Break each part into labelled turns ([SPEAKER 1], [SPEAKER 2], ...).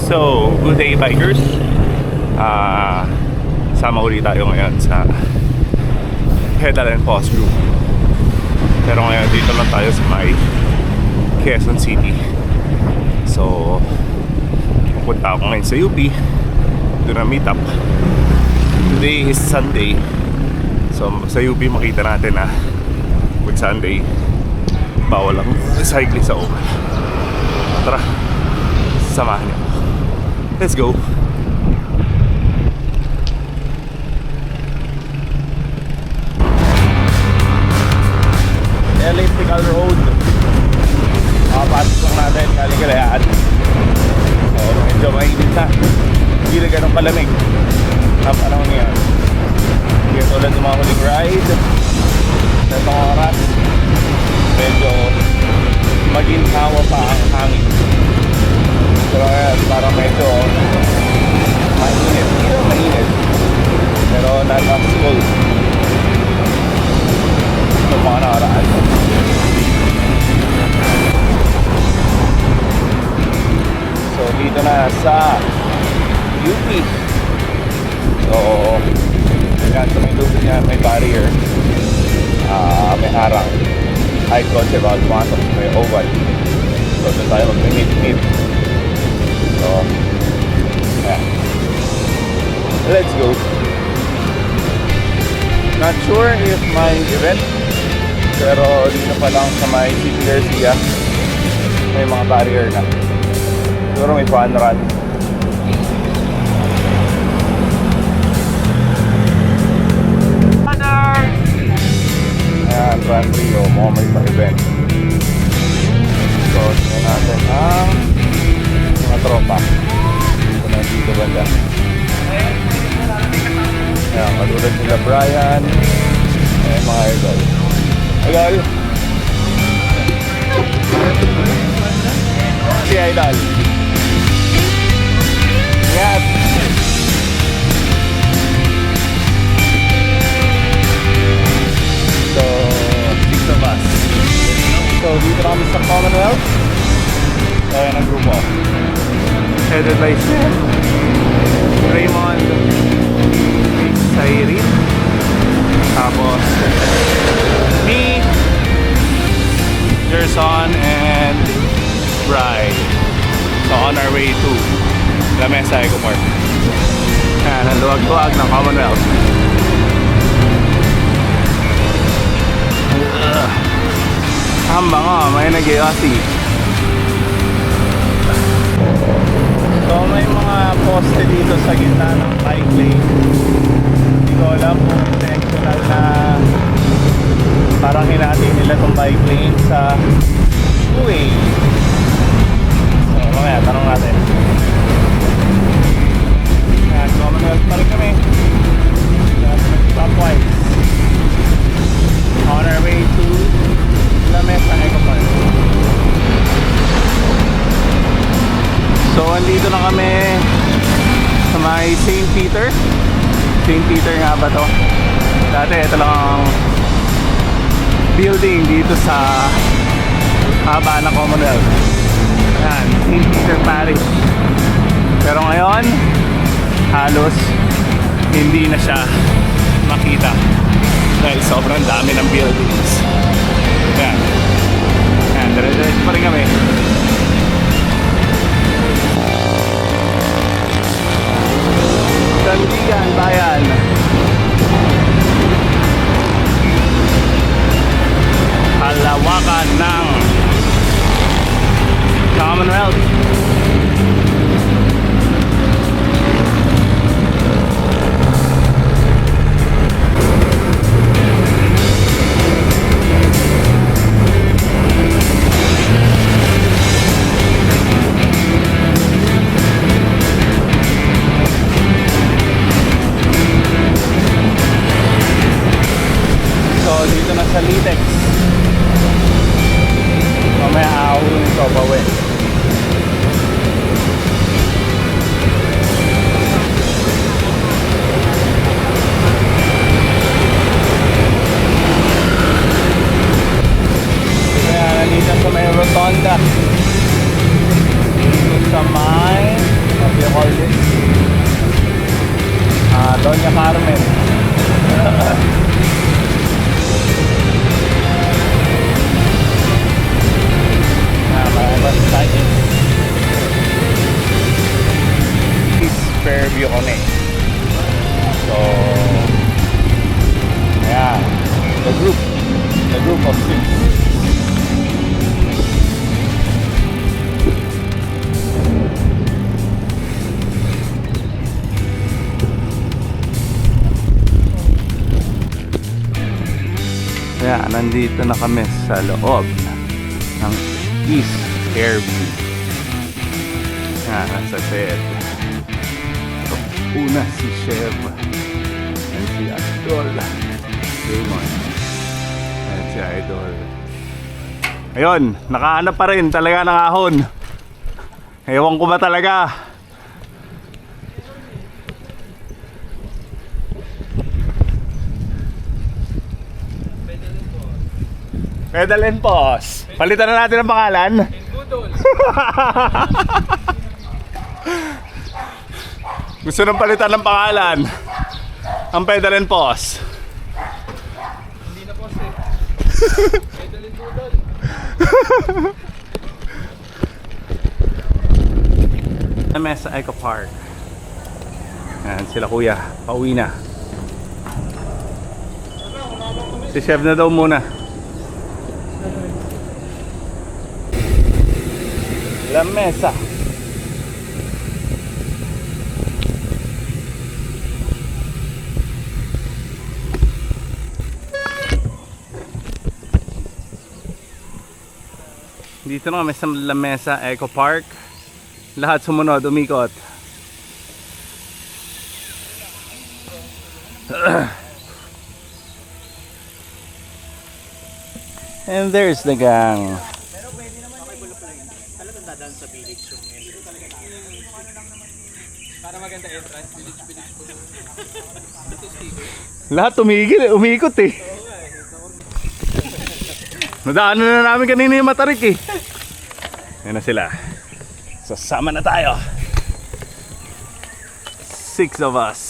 [SPEAKER 1] So, good day bikers. Sama ulit tayo ngayon sa pedal and pause group. Pero ngayon dito lang tayo sa may Quezon City. So, pupunta ako ngayon sa UP. Doon na meet up. Today is Sunday. So, sa UP makita natin na pag Sunday, bawal ang cyclist sa open. Tara, samahan niyo. Let's go. Elliptical road. Pasok lang natin Kaligayaan. So, medyo mainit na. Hindi na ganun kalamig sa panahon ngayon. Hindi tulad ng mga huling ride. Sa itong oras, medyo maginhawa pa ang hangin. Pero ngayon, parang medyo mainit. Hindi na mainit, pero not as cold sa mga nakaraan. So dito na sa UP. So yan, sa may lubid niya may barrier, may harang. Ay, kotse bawal pumasok, may oval. So doon tayo mag-meet. So yeah, let's go. Not sure if may event, pero dito pa lang sa may City Garcia may mga barrier na. Siguro may fun run. Ayan, Run Rio, mukhang may pa-event. So, tingnan natin ang mga tropa. Ito na dito banda. Ayan, katulad nila Brian. Ayan, mga idol. Idol! Si Idol. Yes! So, 6 of us. So, dito kami sa Commonwealth. Ayan ang grupo. Headed by Sir Raymond Sairi. Tapos me, Gerson, and Bri. So on our way to Lamesa Eco Park. Ayan, ang luwag-luwag ng Commonwealth. Hamba nga, may nag-iasi. So may mga poste dito sa gitna ng bike lane. Hindi ko alam kung intentional na parang hinati nila itong bike lane sa two-way. So mamaya, tanong natin. Yan, Commonwealth pa rin kami. Stopwise. On our way to Lamesa Eco Park. So andito na kami sa may St. Peter. St. Peter nga ba to? Dati ito lang ang building dito sa haba ng Commonwealth. Yan, St. Peter Parish. Pero ngayon halos hindi na siya makita dahil sobrang dami ng buildings. Yan, yan, dire-diretso pa rin kami. Sandigan, bayan. Halawakan ng Commonwealth. araw na eh. So, ayan, the group of six. Kaya nandito na kami sa loob ng East Airview. Sa Sed. Una si Chef and si Idol Raymond and si Idol. Ayun, nakahanap pa rin talaga ng ahon. Ewan ko ba talaga. Pedal and pause. Palitan na natin ang pangalan. Gusto nang palitan ng pangalan. Ang pedal and pause.
[SPEAKER 2] Hindi na pause eh. Pedal and doodle.
[SPEAKER 1] Kami sa Eco Park. Ayan sila kuya. Pauwi na. Si Chef na daw muna. La Mesa. Dito na kami sa La Mesa Eco Park. Lahat sumunod, umikot. And there's the gang.
[SPEAKER 2] Para maganda entrance, village po.
[SPEAKER 1] Lahat tumigil eh, umikot eh. Nadaanan na namin kanina yung Matarik eh. Ayan na sila. Sasama na tayo. 6 of us.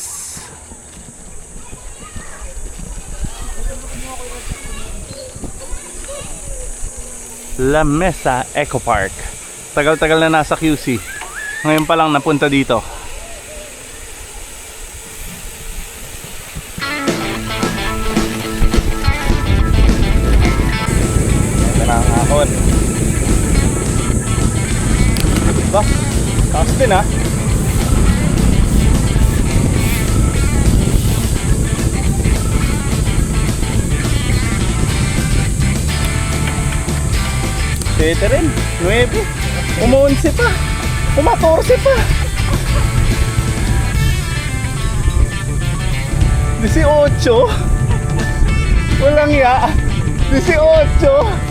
[SPEAKER 1] La Mesa Eco Park. Tagal-tagal na nasa QC. Ngayon pa lang napunta dito. Ito na ang ahon. Ba? Taas din ha? Pwede rin. 9. Umunsi pa. 14 pa. 18. Walang ya. 18.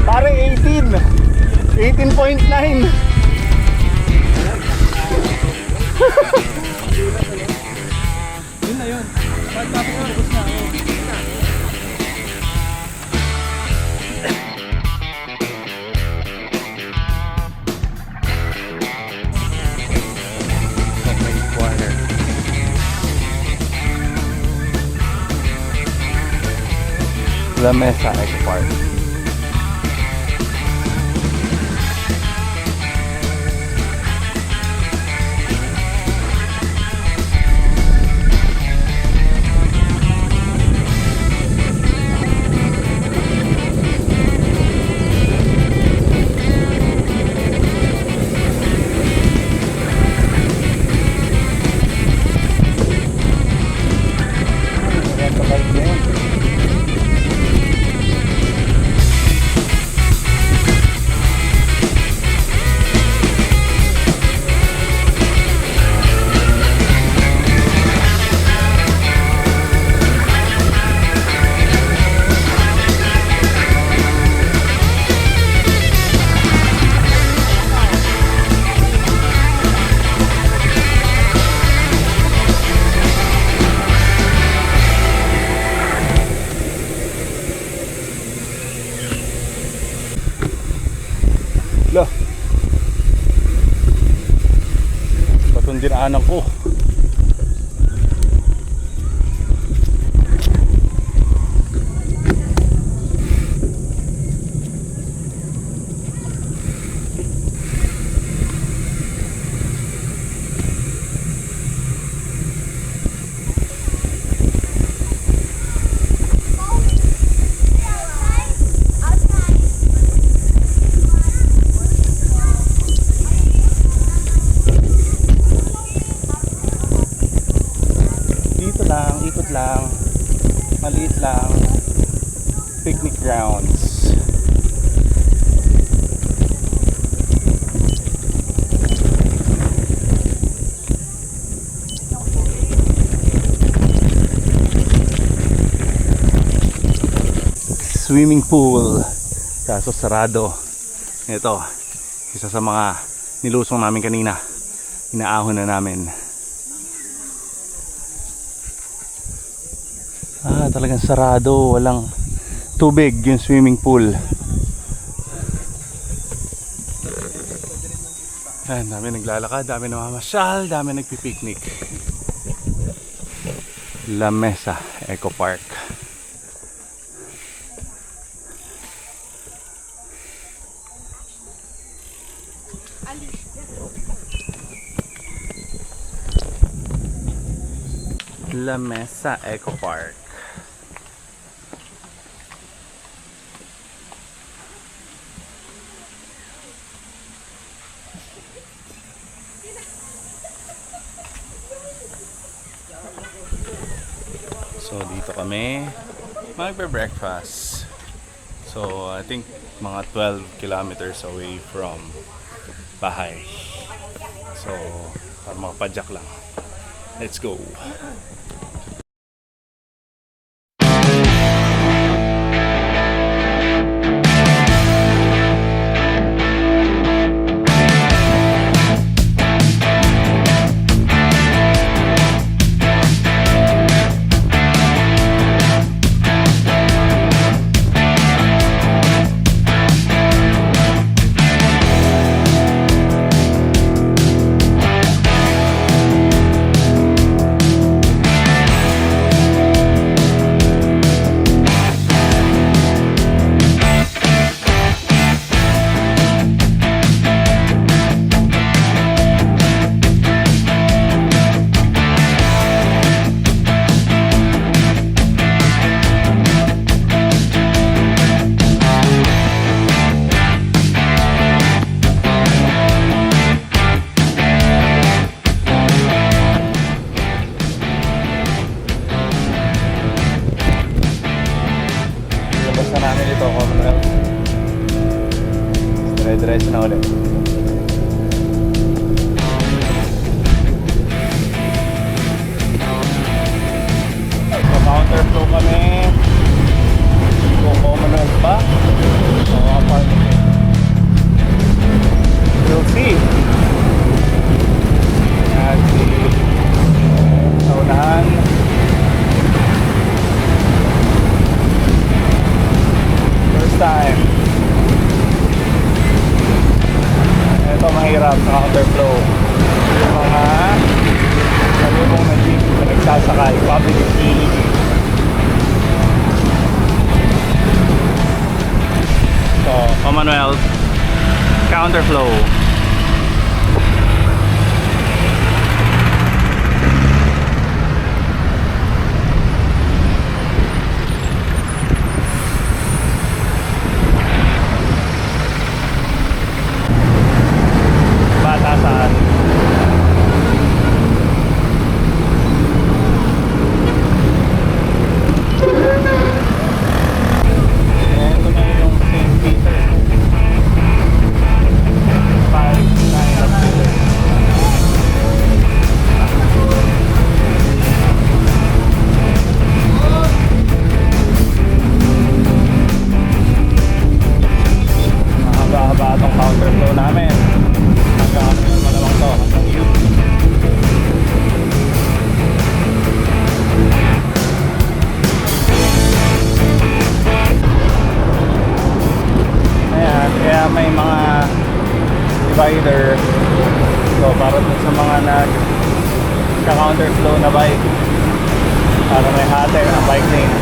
[SPEAKER 1] Parang 18. 18.9.
[SPEAKER 2] Yun na yun. Pagkapit na, ubos na.
[SPEAKER 1] La Mesa Eco Park. Lah. Batong dinaanan ko. grounds. Swimming pool, kaso sarado. Ito, isa sa mga nilusong namin kanina. Inaahon na namin. Talagang sarado, walang tubig yung swimming pool. Ayan, dami naglalakad, dami namamasyal, dami nagpipiknik. La Mesa Eco Park. La Mesa Eco Park. So dito kami magbe-breakfast. So I think mga 12 kilometers away from bahay. So para makapadyak lang. Let's go. Dire-diretso na ulit. So counterflow kami. Kung Commonwealth pa o apartment. We'll see. At si naunahan. First time. Ito mahirap sa counterflow. Yung mga salubong na jeep na nagsasakay, public utility. So, Commonwealth, counterflow. Batasan. Ito na yung St. Peter. 5-9 mahaba-haba itong counterflow namin. Hanggang malamang to, hanggang yun. Ayan, kaya may mga divider. So para dun sa mga nag-counterflow na bike, para may hati ang bike lane.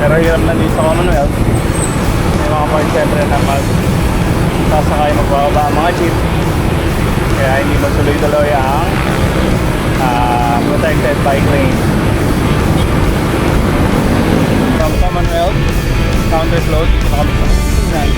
[SPEAKER 1] Pero hirap na dito sa Commonwealth. May mga part syempre na sasakay magbababa ang mga jeep, kaya hindi matuloy-tuloy ang protected bike lane. From Commonwealth, counterflow, dito na kami sa Tingnan.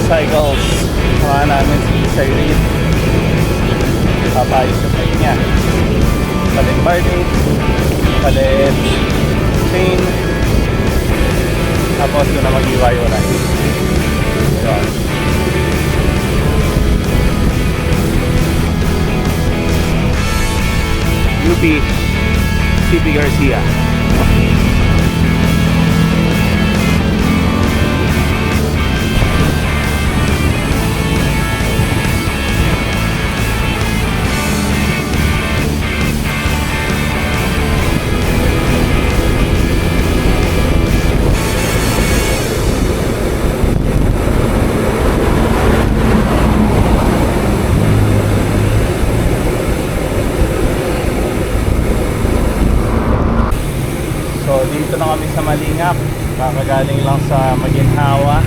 [SPEAKER 3] Cycles. Mga namin si Cyril. Papayos sa side niya. Palit body, palit chain, tapos doon na mag-iwayo-ray. Yun.
[SPEAKER 1] UP CP Garcia.
[SPEAKER 3] So dito na kami sa Malingap. Kakagaling lang sa Maginhawa.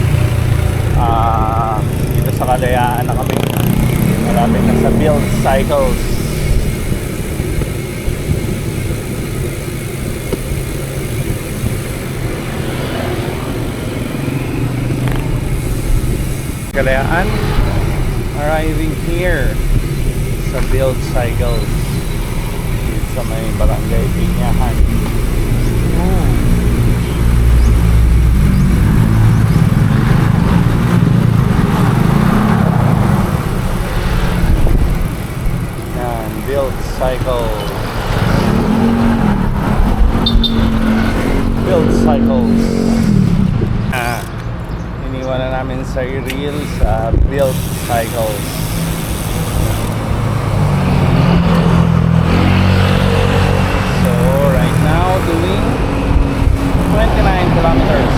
[SPEAKER 3] Dito sa Kalayaan na kami. Malapit na sa Build Cycles. Kalayaan. Arriving here sa Build Cycles. Dito sa may Barangay Binyahan. Yan, Build Cycles. Build Cycles. Iniwan na namin sa reel sa Build Cycles. So right now doing 29 kilometers.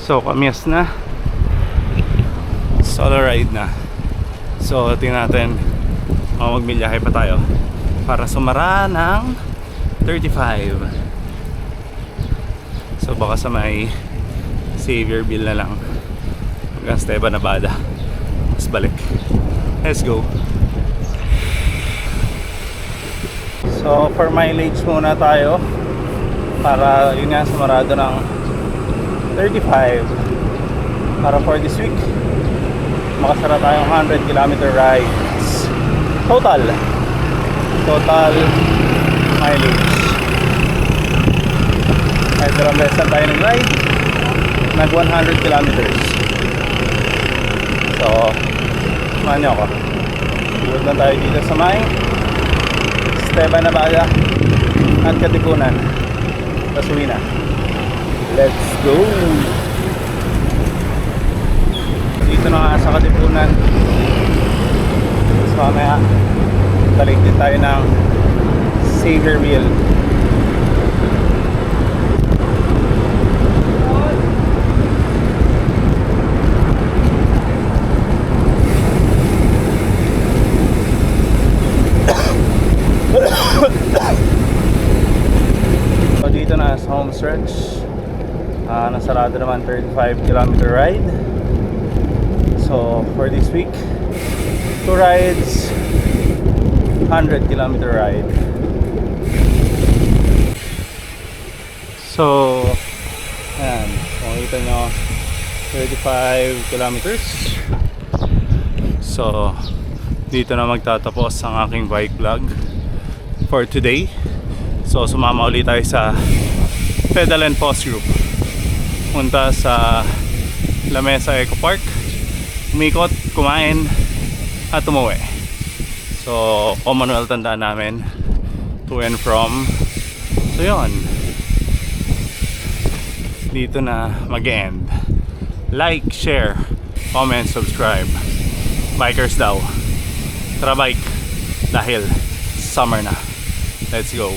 [SPEAKER 1] So kamyas na. Solo ride na. So tingnan natin magmilyahe pa tayo para sumara ng 35. So baka sa may Xavierville na lang hanggang Esteban Navada. Mas balik. Let's go.
[SPEAKER 3] So for mileage muna tayo para yun nga sumarado ng 35 para for this week makasara tayong 100 kilometer rides total mileage. Kahit ilang beses na tayo nag-ride, nag 100 kilometers. So samahan nyo ako. Iwag lang tayo dito sa may Esteban Navada at Katipunan. Tapos uwi na. Let's go! Dito na nga sa Katipunan. So mamaya balik din tayo ng Xavierville. So dito na sa home stretch. Nasarado naman 35 kilometer ride. So for this week 2 rides, 100 kilometer ride. So ayan, makikita nyo 35 kilometers. So dito na magtatapos ang aking bike vlog for today. So sumama ulit tayo sa pedal and pause group. Punta sa La Mesa Eco Park, umikot, kumain at umuwi. So Commonwealth tandaan namin to and from. So yun, dito na mag-end. Like, share, comment, subscribe. Bikers daw, tara bike dahil summer na. Let's go.